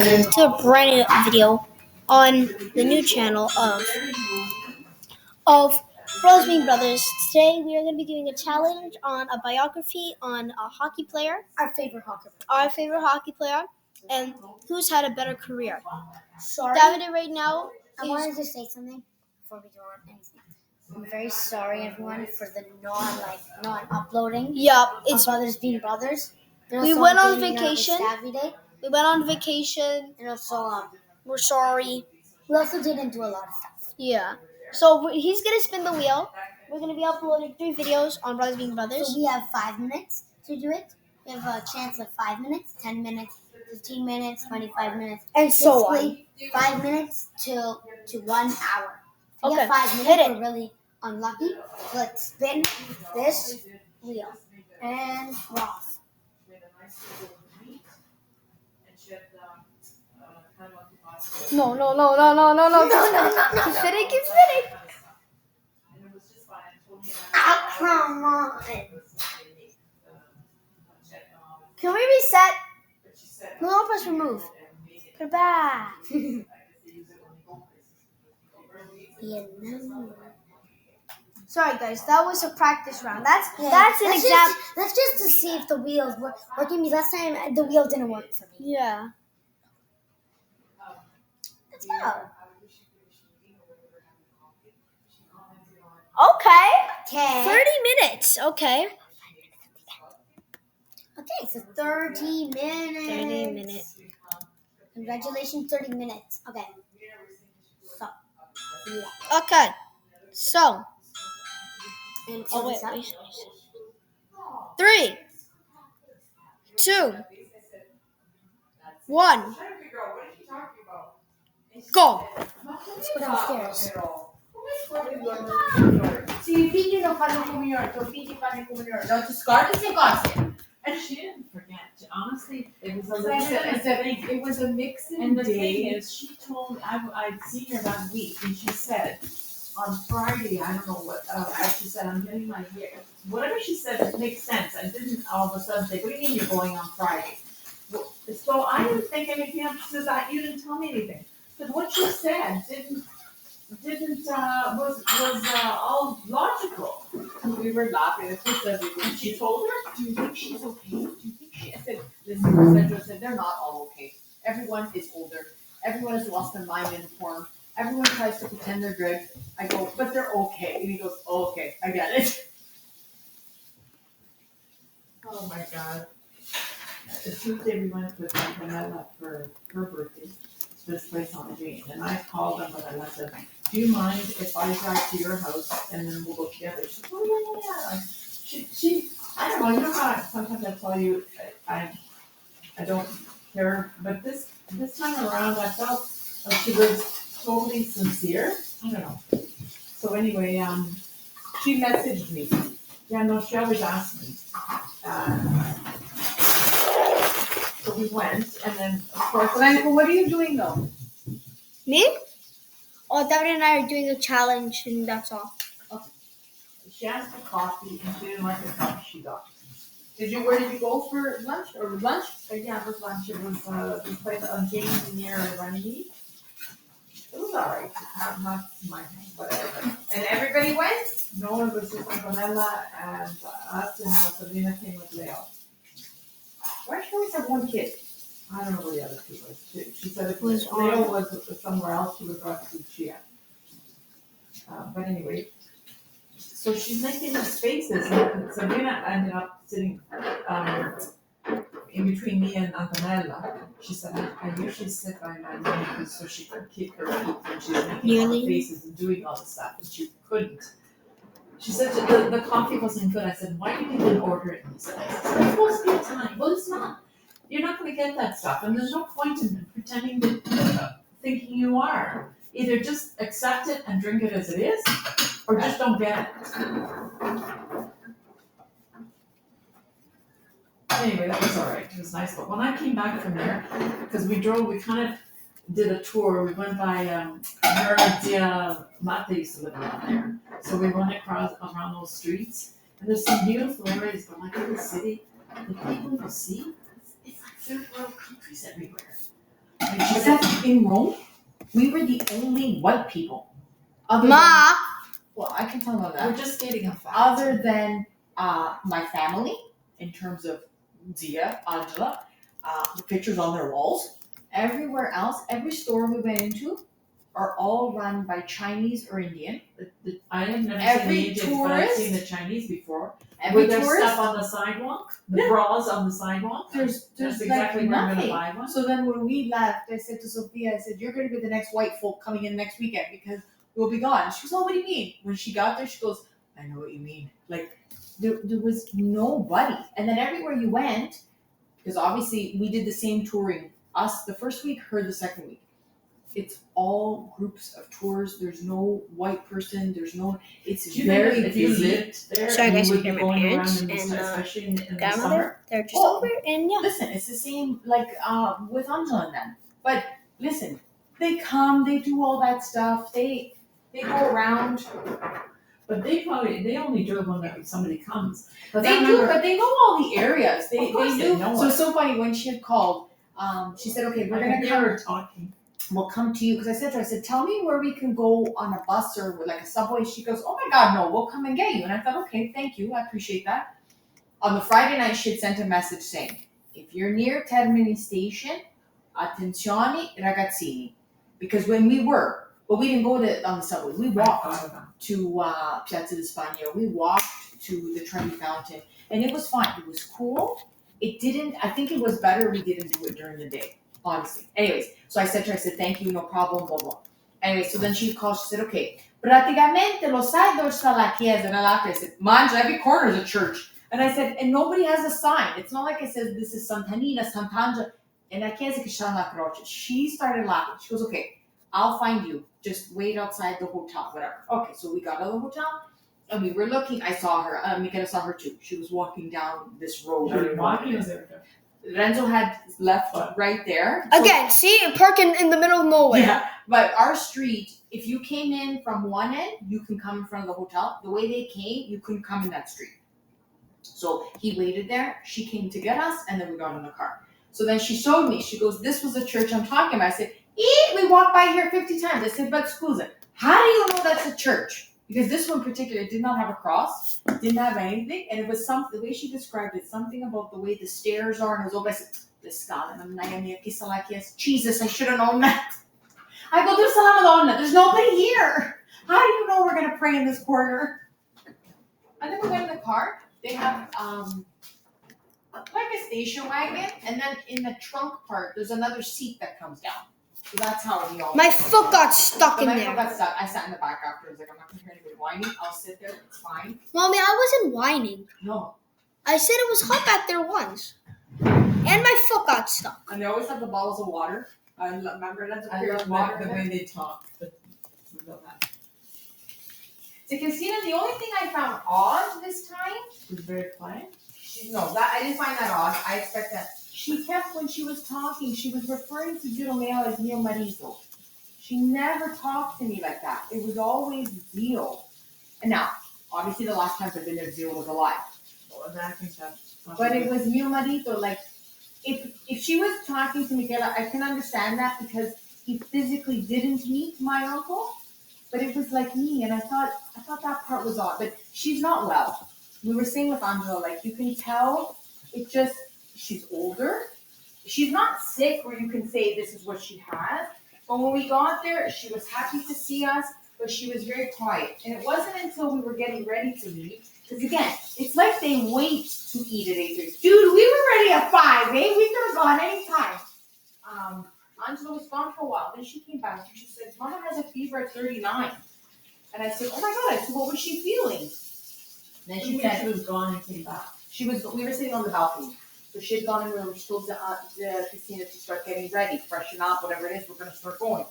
welcome to a brand new video on the new channel of Crosby Brothers. Today we are going to be doing a challenge on a biography on a hockey player, our favorite hockey player, and who's had a better career. Sorry. David, right now, I wanted to say something before we do anything. I'm very sorry, everyone, for the non-uploading. Yup, It's brothers being brothers. We went on vacation. And also, We're sorry. we also didn't do a lot of stuff. Yeah. So he's gonna spin the wheel. We're gonna be uploading 3 videos on Brothers Being Brothers. So we have 5 minutes to do it. We have a chance of 5 minutes, 10 minutes, 15 minutes, 25 minutes, and so basically 5 minutes to 1 hour. If we Okay, get 5 minutes, hit it. we're really unlucky. So let's spin this wheel. And we're off. No. Keep spinning. Oh, come on. Can we reset? No, press remove. Put it back. Sorry guys, that was a practice round. That's an example. That's just to see if the wheels were working. Because last time the wheel didn't work for me. Yeah. Let's go. Okay. 30 minutes. Okay. Okay, so 30 minutes. 30 minutes. Congratulations, 30 minutes. Okay. So. Yeah. Okay. So. And Wait. 3, 2, 1. Go. Let's go downstairs. Se finge não faz comunhão, então finge que faz comunhão. Não discorda esse negócio. And she didn't forget. Honestly, it was It was a mix and the day. thing is, she told me, I'd seen her that week, and she said, on Friday, I don't know what, she said, I'm getting my hair. Whatever she said, it makes sense. I didn't all of a sudden say, what do you mean you're going on Friday? Well, so I didn't think anything of it. She says, you didn't tell me anything. But what she said was all logical. And we were laughing. It's just everything. And she told her, do you think she's okay? Do you think I said, listen, Sandra said, they're not all okay. Everyone is older. Everyone has lost their mind in form. Everyone tries to pretend they're good. I go, but they're okay. And he goes, oh, okay, I get it. Oh my God. Tuesday we went with Antonella for her birthday to this place on Jane, and I called them and I said, do you mind if I drive to your house and then we'll go together? She said, oh yeah. Like, she I don't know, you know how sometimes I tell you I don't care, but this time around I felt like she was totally sincere. I don't know. So anyway, she messaged me. Yeah, no, she always asked me. So we went, and then of course. Blanco, what are you doing though? Me? Oh, David and I are doing a challenge, and that's all. She asked for coffee, and she didn't like the coffee she got. Where did you go for lunch? Yeah, it was lunch. It was this place on James near Runnymede. It was alright. Not my thing, whatever. And everybody went? No, it was just Antonella and us, and Sabrina came with Leo. Why should we have one kid? I don't know where the other two was. She said if Leo was somewhere else, she would go to Chia. But anyway, so she's making these faces, and Sabrina ended up sitting in between me and Antonella. She said, I usually sit by my mom so she could kick her feet when she's making all the faces and doing all the stuff, and she couldn't. She said the coffee wasn't good. I said, why did you even order it in these places? It's supposed to be Italian. Well, it's not. You're not going to get that stuff, and there's no point in pretending to thinking you are. Either just accept it and drink it as it is, or just don't get it. Anyway, that was all right. It was nice. But when I came back from there, because we kind of did a tour. We went by Meridia Mate used to live around there. So we went around those streets, and there's some beautiful areas, but like in the city, the people you see, it's like third world countries everywhere. And she said in Rome, we were the only white people. Other Ma, well, I can tell them that. We're just stating a fact. Other than my family, in terms of Zia, Angela, the pictures on their walls. Everywhere else, every store we went into are all run by Chinese or Indian. I have never Every seen the Indians, but I've tourist- seen the Chinese before. Every With their tourist, stuff on the sidewalk, the Yeah. bras on the sidewalk. there's That's like exactly where I'm nothing. gonna buy one. So then when we left, I said to Sophia, I said, you're gonna be the next white folk coming in next weekend because we'll be gone. She goes, oh, what do you mean? When she got there, she goes, I know what you mean. Like, there was nobody. And then everywhere you went, because obviously we did the same touring, us the first week, her the second week. It's all groups of tours. There's no white person. There's no, it's Do you think very that if you busy. lived there, Sorry, you guys, would you be hear my going parents around in the and, especially in the summer? grandmother, they're just Oh. over and yeah. Listen, it's the same like with Angela and them. But listen, they come, they do all that stuff. They go around. But they only do it when somebody comes. They I do, remember- but they know all the areas. They Of course they do. know So it. it's so funny when she had called. She said, "Okay, we're gonna They come. were talking. We'll come to you." Because I said to her, I said, "Tell me where we can go on a bus or like a subway." She goes, "Oh my God, no, we'll come and get you." And I thought, "Okay, thank you, I appreciate that." On the Friday night, she had sent a message saying, "If you're near Termini Station, attenzione ragazzini," because when we were, but we didn't go on the subway. We walked to Piazza di Spagna. We walked to the Trevi Fountain, and it was fine. It was cool. It didn't. I think it was better we didn't do it during the day, honestly. Anyways, so I said to her, I said, "Thank you, no problem, blah blah." Anyway, so then she called. She said, "Okay, praticamente lo sai dove sta la chiesa?" And I laughed. I said, "Mangia, every corner is a church." And I said, "And nobody has a sign. It's not like I said this is Sant'Anina, Sant'Angela, and la chiesa che sta la croce." She started laughing. She goes, "Okay, I'll find you. Just wait outside the hotel, whatever." Okay, so we got out of the hotel and we were looking. I saw her. Michaela saw her too. She was walking down this road. Renzo had left right there. So- Again, see, parking in the middle of nowhere. Yeah, but our street, if you came in from one end, you can come in front of the hotel. The way they came, you couldn't come in that street. So he waited there. She came to get us, and then we got in the car. So then she showed me. She goes, "This was the church I'm talking about." I said, we walked by here 50 times. I said, "But scusa, how do you know that's a church?" Because this one in particular did not have a cross, didn't have anything, and it was the way she described it, something about the way the stairs are, and it was open. I said, "The scala, Jesus, I should have known that." I go, "There's a Madonna. There's nobody here. How do you know we're gonna pray in this corner?" And then we went in the car. They have like a station wagon, and then in the trunk part, there's another seat that comes down. So that's how we all. My foot got stuck So in my there. foot got stuck. I sat in the back after. I was like, "I'm not gonna hear anybody whining. I'll sit there. It's fine." Mommy, I wasn't whining. No. I said it was hot back there once. And my foot got stuck. And they always have the bottles of water. I remember that's a I period love of water. the way they talk. But we love that. So Christina, the only thing I found odd this time. It was very quiet. I didn't find that odd. I expect that. She kept, when she was talking, she was referring to Giromeo as mio marito. She never talked to me like that. It was always Zio. And now, obviously the last time I've been there, Zio was alive. Well, I think that's. But it was mio marito. Like, if she was talking to Michaela, I can understand that because he physically didn't meet my uncle. But it was like me, and I thought that part was odd. But she's not well. We were saying with Angela, like, you can tell she's older. She's not sick where you can say this is what she has. But when we got there, she was happy to see us, but she was very quiet. And it wasn't until we were getting ready to leave, because again, it's like they wait to eat at 8:30. Dude, we were ready at 5, eh? We could have gone anytime. Angela was gone for a while. Then she came back and she said, "Mama has a fever at 39. And I said, "Oh my God." I said, "What was she feeling?" And then she said, she was gone and came back. we were sitting on the balcony. So she had gone in the room. She told Christina to start getting ready, freshen up, whatever it is, we're going to start going.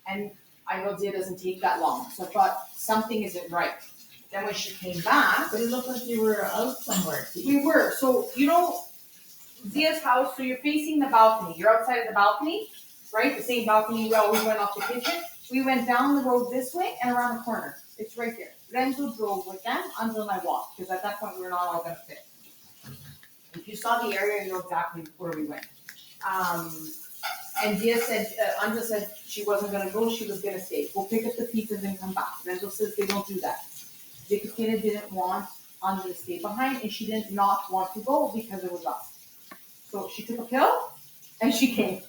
And I know Zia doesn't take that long. So I thought something isn't right. Then when she came back, But it looked like you were out somewhere. we were. So, Zia's house, so you're facing the balcony. You're outside of the balcony, right? The same balcony we always went off the kitchen. We went down the road this way and around the corner. It's right there. Renzo drove with them, Angela and I walked, because at that point we were not all going to fit. If you saw the area, you know exactly where we went. And Dia said, Anja said she wasn't gonna go, she was gonna stay. Go pick up the pizzas and come back. Renzo says they don't do that. Jacobina didn't want Anja to stay behind, and she did not want to go because it was us. So she took a pill, and she came.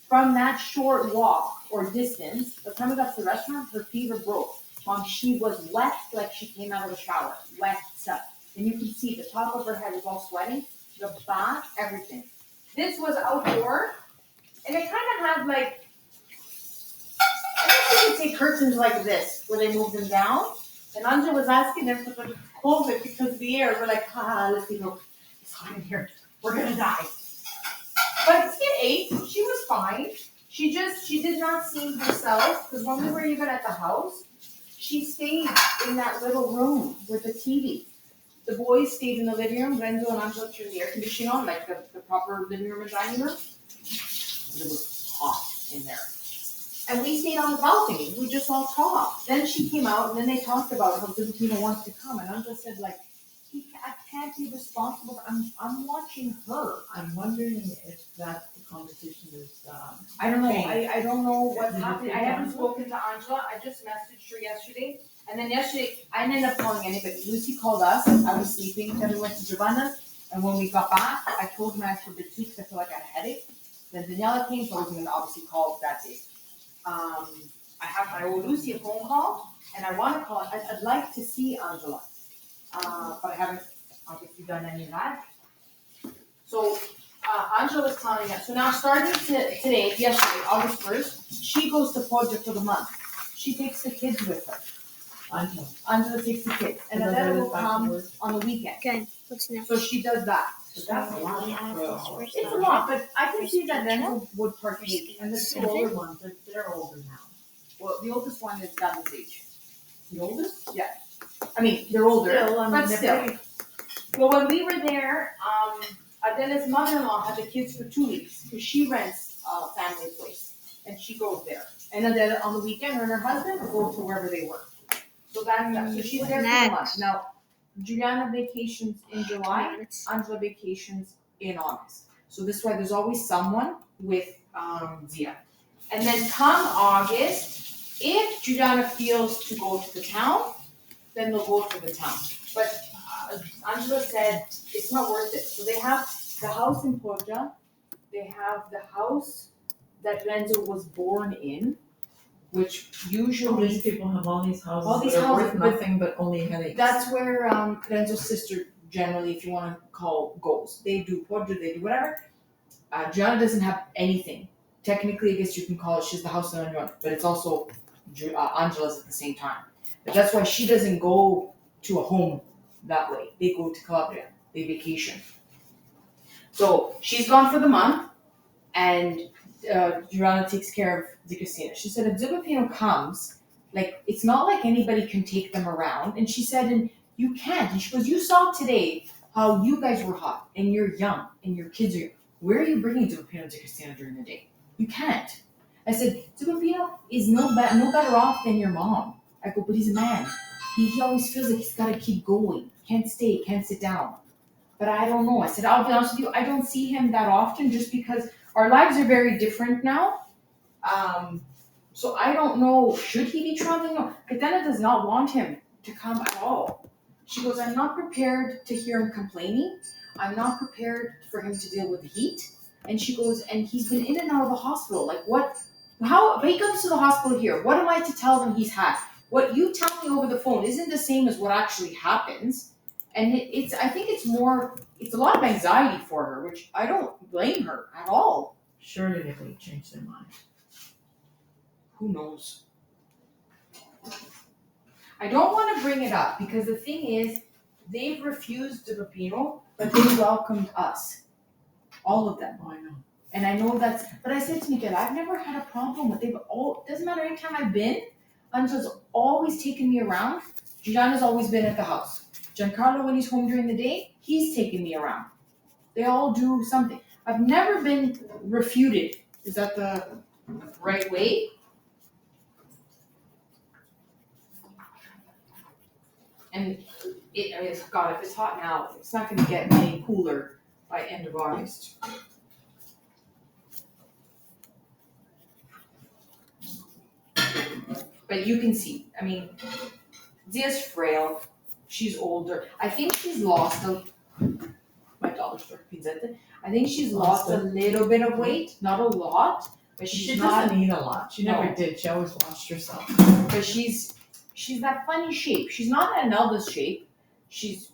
From that short walk or distance, by the time we got to the restaurant, her fever broke. Mom, she was wet like she came out of a shower. Wet stuff. And you can see the top of her head was all sweating, the back, everything. This was outdoor, and it kind of had like, I guess you could say curtains like this, where they moved them down. And Anja was asking them to close it because of the air. We're like, let's go. It's hot in here. We're gonna die. But Tia ate. She was fine. She did not seem herself, because when we were even at the house, she stayed in that little room with the TV. The boys stayed in the living room. Renzo and Angela turned the air conditioning on, like the proper living room and dining room. And it was hot in there. And we stayed on the balcony. We just all talked. Then she came out, and then they talked about how Filipino wants to come. And Angela said, like, I can't be responsible. I'm watching her. I'm wondering if that the competition is, I don't know. Hey. I don't know what's Did you happening. I take haven't Angela? spoken to Angela. I just messaged her yesterday. And then yesterday, I didn't end up calling anybody. Lucy called us. I was sleeping. Then we went to Giovanna's. And when we got back, I told him I actually did too because I feel like I had a headache. Then Daniela came, so I was going to obviously call that day. I owe Lucy a phone call, and I want to call. I'd like to see Angela. But I haven't obviously done any of that. So Angela was telling us, so now starting yesterday, August 1st, she goes to Podja for the month. She takes the kids with her. Angela takes the kids. And Adela will come on the weekend. Okay, what's next? So she does that. but that's a lot. It's a lot, but I can see that Renzo would partake. And the two older ones, they're older now. Well, the oldest one is David's age. The oldest? Yeah. I mean, they're older, Still, I mean, but they're still. pretty- Well, when we were there, Adela's mother-in-law had the kids for 2 weeks because she rents a family place and she goes there. And Adela on the weekend, her and her husband go to wherever they work. So that's that. So she's there for a month. Next. Now, Juliana vacations in July, Let's- Angela vacations in August. So this way, there's always someone with Zia. And then come August, if Juliana feels to go to the town, then they'll go to the town. But Angela said it's not worth it. So they have the house in Podja, they have the house that Renzo was born in, which All usually these people have all these All houses these that are houses, worth but nothing but only headaches. that's where Renzo's sister generally, if you want to call, goes. They do Podja, they do whatever. Gianna doesn't have anything. Technically, I guess you can call it, she's the house of Anjona, but it's also Angela's at the same time. But that's why she doesn't go to a home that way. They go to Calabria. They vacation. So she's gone for the month, and Gianna takes care of Di Cristina. She said if Zubapino comes, like, it's not like anybody can take them around. And she said, and you can't. And she goes, you saw today how you guys were hot, and you're young, and your kids are young. Where are you bringing Zubapino and Di Cristina during the day? You can't. I said, Zubapino is no better off than your mom. I go, but he's a man. He always feels like he's got to keep going. Can't stay, can't sit down. But I don't know. I said, I'll be honest with you, I don't see him that often just because our lives are very different now. So I don't know, should he be traveling? No. Katana does not want him to come at all. She goes, I'm not prepared to hear him complaining. I'm not prepared for him to deal with the heat. And she goes, and he's been in and out of the hospital. Like, if he comes to the hospital here, what am I to tell them he's had? What you tell me over the phone isn't the same as what actually happens. And I think it's a lot of anxiety for her, which I don't blame her at all. Surely they would change their mind. Who knows? I don't want to bring it up because the thing is, they've refused the Filipino, but they welcomed us. All of them. Oh, I know. And I know but I said to Miguel, I've never had a problem with doesn't matter any time I've been, Angela's always taken me around. Gianna's always been at the house. Giancarlo, when he's home during the day, he's taken me around. They all do something. I've never been refuted. Is that the right way? And God, if it's hot now, it's not going to get any cooler by end of August. But you can see, I mean, Zia's frail. She's older. I think she's lost my dollar store pizzette. I think she's lost a little bit of weight, not a lot, but She she's not. doesn't eat a lot. She never No. did. She always watched herself. But she's that funny shape. She's not an Elvis shape. She's,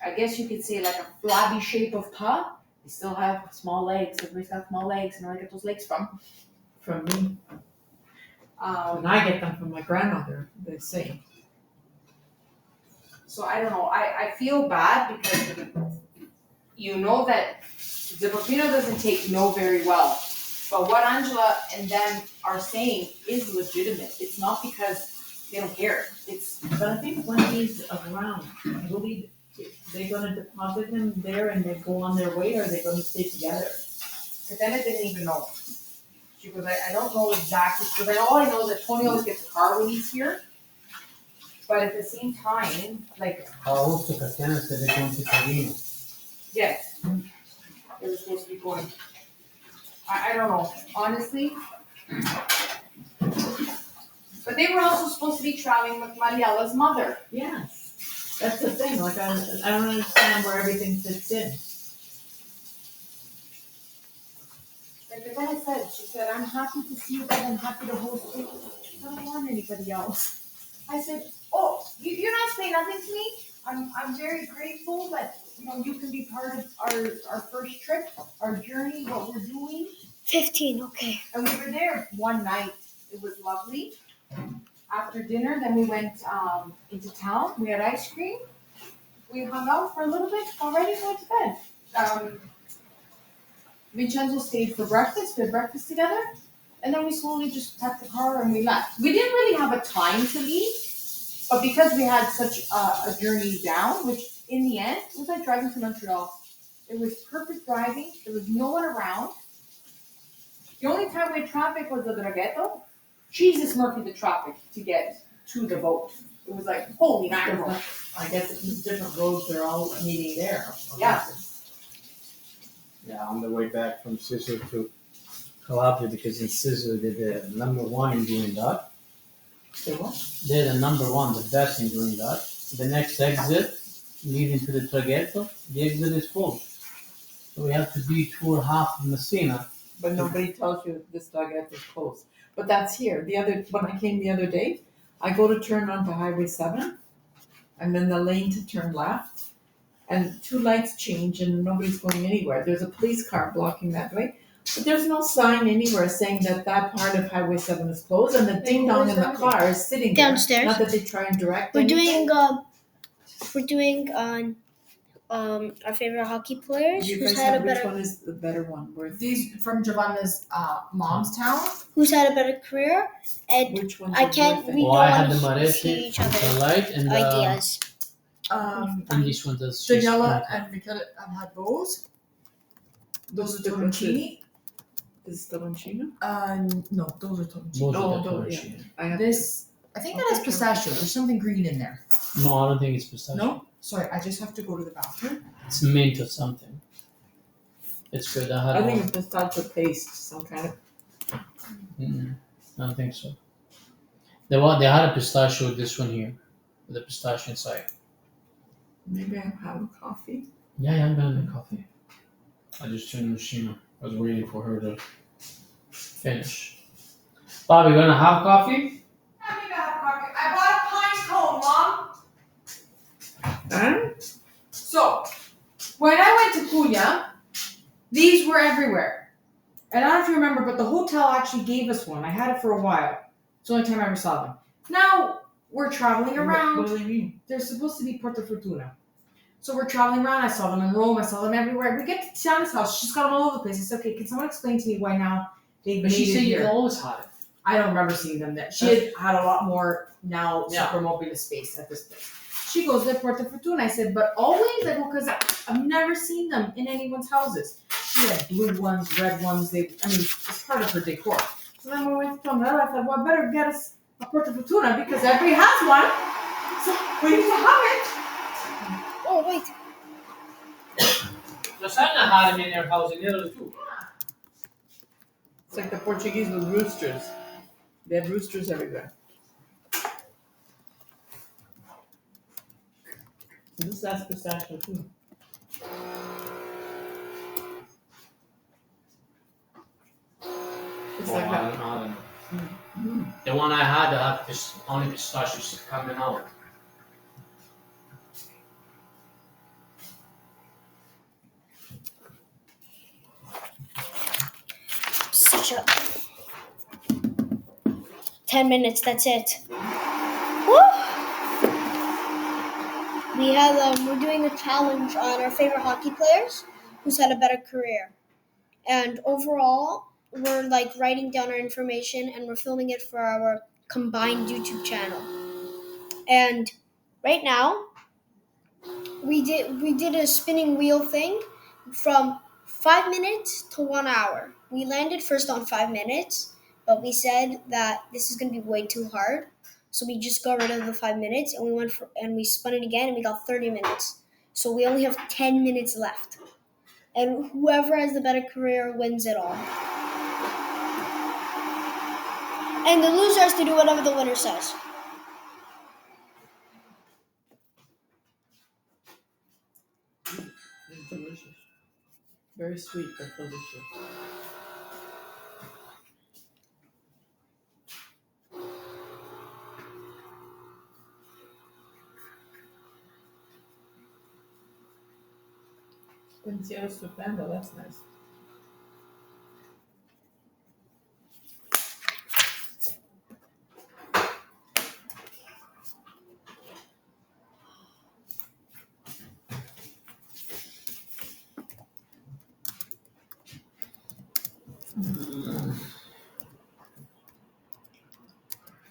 I guess you could say, like a flabby shape of ta. They still have small legs. Everybody's got small legs, and where do I get those legs from? From me. And I get them from my grandmother, they say. So I don't know. I feel bad because you know that Zipporino doesn't take no very well. But what Angela and them are saying is legitimate. It's not because they don't care. It's But I think when he's around, they're gonna deposit him there and they go on their way, or are they gonna stay together? Katena didn't even know. She goes, I don't know exactly. She goes, all I know is that Tony always gets a car when he's here. But at the same time, like, Agosto Catena se ve con Cittadino. yes, they were supposed to be going. I don't know, honestly. But they were also supposed to be traveling with Mariella's mother. Yes, that's the thing, like, I don't understand where everything fits in. Like Ivana said, she said, I'm happy to see you guys, I'm happy to host you. I don't want anybody else. I said, oh, you're not saying nothing to me? I'm very grateful that, you can be part of our first trip, our journey, what we're doing. 15, okay. And we were there one night. It was lovely. After dinner, then we went into town. We had ice cream. We hung out for a little bit. Already went to bed. Vincenzo stayed for breakfast. We had breakfast together. And then we slowly just packed the car and we left. We didn't really have a time to leave. But because we had such a journey down, which in the end, it was like driving to Montreal. It was perfect driving. There was no one around. The only time we had traffic was the Draghetto. Jesus Murphy, the traffic to get to the boat. It was like, holy mackerel. I guess it's different roads, they're all meeting there. Yeah. Yeah, on the way back from Sicily to Calabria, because in Sicily they're the number one in doing that. Say what? They're the number one, the best in doing that. The next exit, leading to the traghetto, the exit is full. So we have to detour half of Messina. But nobody tells you this Draghetto is closed. But that's here. When I came the other day, I go to turn onto Highway 7, and then the lane to turn left, and two lights change and nobody's going anywhere. There's a police car blocking that way, but there's no sign anywhere saying that part of Highway 7 is closed, and the ding dong in the car is sitting there. Downstairs. Not that they try and direct We're anything. doing our favorite hockey players. You Who's guys had a have which better one is the better one? These from Giovanna's mom's town. Who's had a better career? And Which one's I the can't. worth We it? Well, I don't have the want to see Maresci, each other's the light, and ideas. and this one does. Daniela and Michele have had those. Those are Different Toroncini. Is the Lancino? No, those are Toroncini. Both Oh, of the those, Torresini. I have This, I think that has pistachio. There's something green in there. No, I don't think it's pistachio. No? Sorry, I just have to go to the bathroom. It's mint or something. It's good. I had I think one. it's pistachio paste, some kind of. I don't think so. They had a pistachio with this one here, with the pistachio inside. Maybe I'll have a coffee. Yeah, I'm gonna make coffee. I just turned the machine on. I was waiting for her to finish. Bob, you gonna have coffee? I think I have coffee. I bought a pine cone, Mom. Huh? So, when I went to Puglia, these were everywhere. And I don't know if you remember, but the hotel actually gave us one. I had it for a while. It's the only time I ever saw them. Now, we're traveling around. What do they mean? They're supposed to be Porta Fortuna. So we're traveling around. I saw them in Rome. I saw them everywhere. We get to Tiana's house. She's got them all over the place. I said, okay, can someone explain to me why now they've made it here? always had it. I don't remember seeing them there. She had a lot more now super mobile space at this place. She goes, they're Porta Fortuna. I said, but always? I go, because I've never seen them in anyone's houses. She had blue ones, red ones. It's part of her decor. So then when we went to Tonella, I thought, well, I better get us a Porta Fortuna because everybody has one. So we need to have it. Oh wait. Rosanna had them in their house in Italy too. It's like the Portuguese with roosters. They have roosters everywhere. This has pistachio too. It's Oh, like I that. don't know. The one I had only pistachios coming out. Such a 10 minutes. That's it. Woo! We're doing a challenge on our favorite hockey players who's had a better career. And overall, we're like writing down our information and we're filming it for our combined YouTube channel. And right now, we did a spinning wheel thing from 5 minutes to 1 hour. We landed first on 5 minutes, but we said that this is going to be way too hard. So we just got rid of the 5 minutes and we spun it again and we got 30 minutes. So we only have 10 minutes left. And whoever has the better career wins it all. And the loser has to do whatever the winner says. It's delicious. Very sweet, but delicious. Pensiero stupendo, that's nice.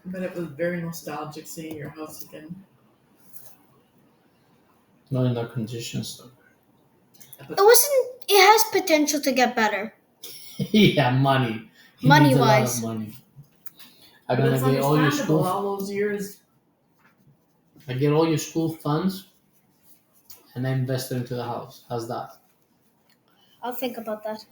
But it was very nostalgic seeing your house again. Not in that conditions though. It has potential to get better. Yeah, money. He Money needs a lot wise. of money. I'm But gonna it's get all your understandable, school. all those years. I get all your school funds, and I invest it into the house. How's that? I'll think about that.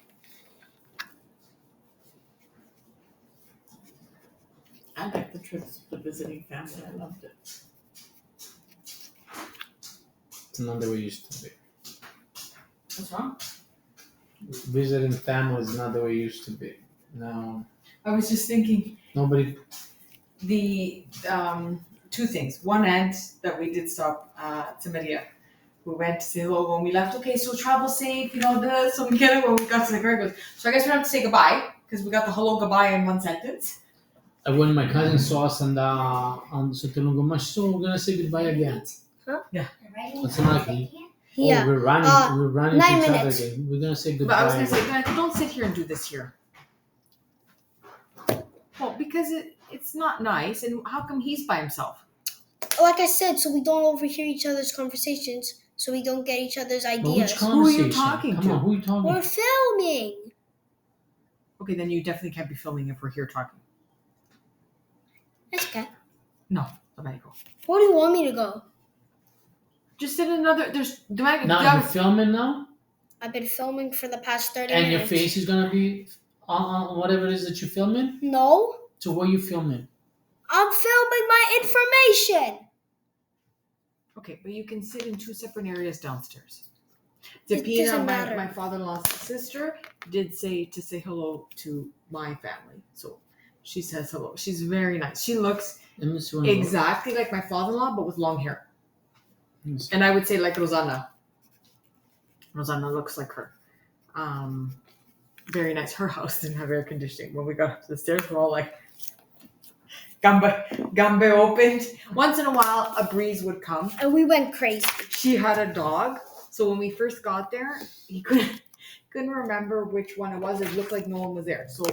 I liked the trips to visiting family. I loved it. It's not the way it used to be. What's wrong? Visiting family is not the way it used to be. No, I was just thinking nobody. the two things. One aunt that we did stop to Maria. We went to say hello when we left. Okay, so travel safe, so we get it when we got to the Gregos. So I guess we have to say goodbye because we got the hello goodbye in one sentence. When my cousin saw us on Sotolungo, so we're gonna say goodbye again. What's the matter? Yeah. Oh, we're running 9 to each other minutes. again. We're gonna say But goodbye. I was gonna again. say, "Guys, don't sit here and do this here. Well, because it's not nice, and how come he's by himself? Like I said, so we don't overhear each other's conversations, so we don't get each other's But ideas. which Who are conversation? you talking Come to? on, who are you talking We're to? filming. Okay, then you definitely can't be filming if we're here talking. That's okay. Domenico. Where do you want me to go? Just sit in another. There's Domenico. Now you're filming now, I've been filming for the past 30 and your minutes. face is gonna be on whatever it is that you're filming. No, So what are you filming? I'm filming my information. Okay, but you can sit in two separate areas downstairs. It Depina, doesn't matter. my father-in-law's sister, did say to say hello to my family. So she says hello. She's very nice. She looks Let me see one of those. exactly like my father-in-law, but with long hair. Let me see. And I would say like Rosanna. Rosanna looks like her. Very nice. Her house didn't have air conditioning. When we got up to the stairs, we're all like, gambe opened. Once in a while, a breeze would come. And we went crazy. She had a dog. So when we first got there, he couldn't remember which one it was. It looked like no one was there. So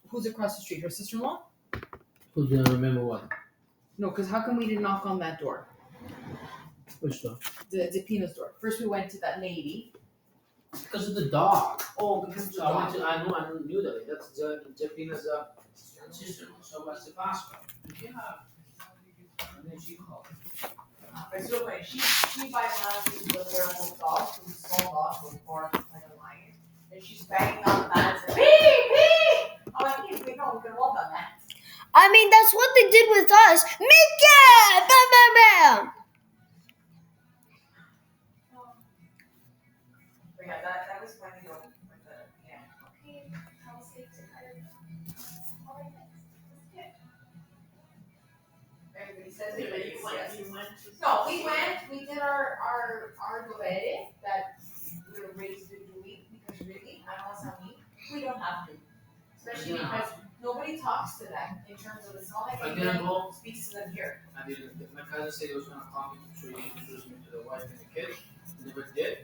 who's across the street? Her sister-in-law? Who's gonna remember what? No, because how come we didn't knock on that door? Which one? The Pina's door. First we went to that lady. Because of the dog. Oh, because of the So I dog. knew that. That's Jepina's sister. So what's the passport? Yeah. And then she called. But so anyway, she bypasses the werewolf dog, who's a small dog, who was born like a lion. And she's banging on the mat and saying, pee, pee! I'm like, we could have all done that. I mean, that's what they did with us. Mickey! Bam, bam, bam! said that you went. No, we went, we did our dovere that we were raised to do because really, we don't have to. Especially because nobody talks to them in terms of, it's not like I didn't anybody go. speaks to them here. I didn't. My cousin said he was gonna call me so he introduced me to the wife and the kids. Never did.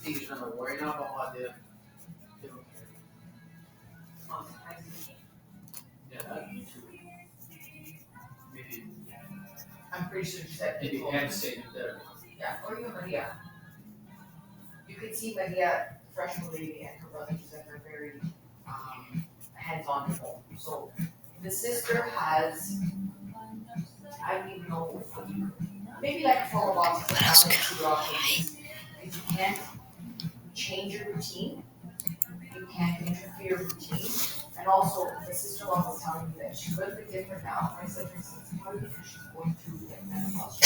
He's trying to worry now about the. They don't care. Yeah, that me too. Maybe I'm pretty sure she said. maybe Ed said it there. Yeah, or even Maria. You could see Maria, freshman lady, and her brother, Giuseppe are very hands-on at home. So the sister has, I don't even know what you, maybe like a photo box. Because you can't change your routine, you can't interfere with routine. And also, the sister-in-law was telling me that she's a little bit different now. I said to her, how do you think she's going to get menopause?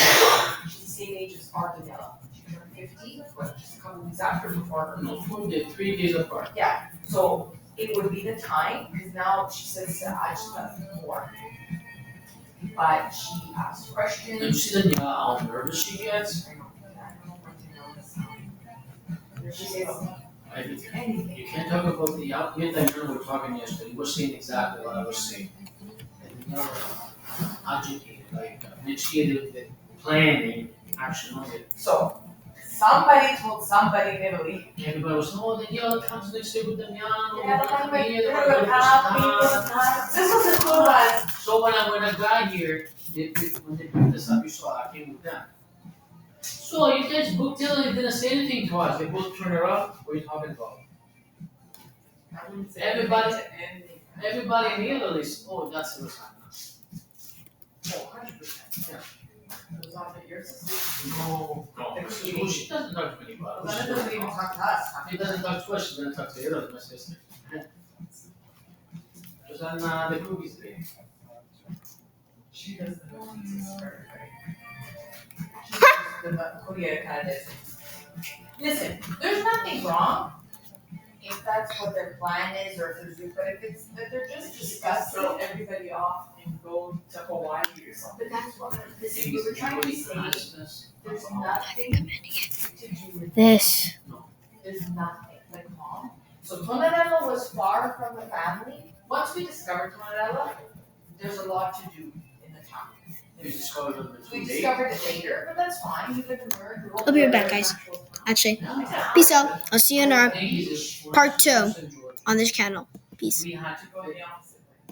She's the same age as Ardenella. She turned 50, but just a couple weeks after before her. No, 3 days apart. Yeah, so it would be the time, because now she says, I just got more. But she asks And questions. she said, how nervous she gets. I don't know what to know. She says, I mean, anything. you can't talk about the outfit that you were talking yesterday. You were saying exactly what I was saying. And you're agitated, like initiated the planning, action on it. So, somebody told somebody in Italy. Everybody was, oh, Daniela comes next year with Damiano. This was a cool one. So when I got here, when they picked us up, you saw I came with them. So you guys booked till they didn't say anything to us. They both turned it off. What are you talking about? Everybody in Italy is, oh, that's what's happening. Oh, 100%. Yeah. It was on the your sister. No. Well, she doesn't talk to anybody. That doesn't even talk to us. She doesn't talk to us. She's gonna talk to Italy, my sister. Because on the movies today. She doesn't know Jesus very the Korea kind of does. Listen, there's nothing wrong if that's what their plan is, or if there's, but if it's that they're just discussing. Throw everybody off and go to Hawaii or something. But that's what this is. We were trying to say. There's nothing to do with This. There's nothing. Like mom. So Tonarella was far from the family. Once we discovered Tonarella, there's a lot to do in the town. We discovered it We between discovered it later, but that's fine. You can learn. I'll be right back, guys. Actually, peace out. I'll see you in our part 2 on this channel. Peace. We had to go Go in the opposite.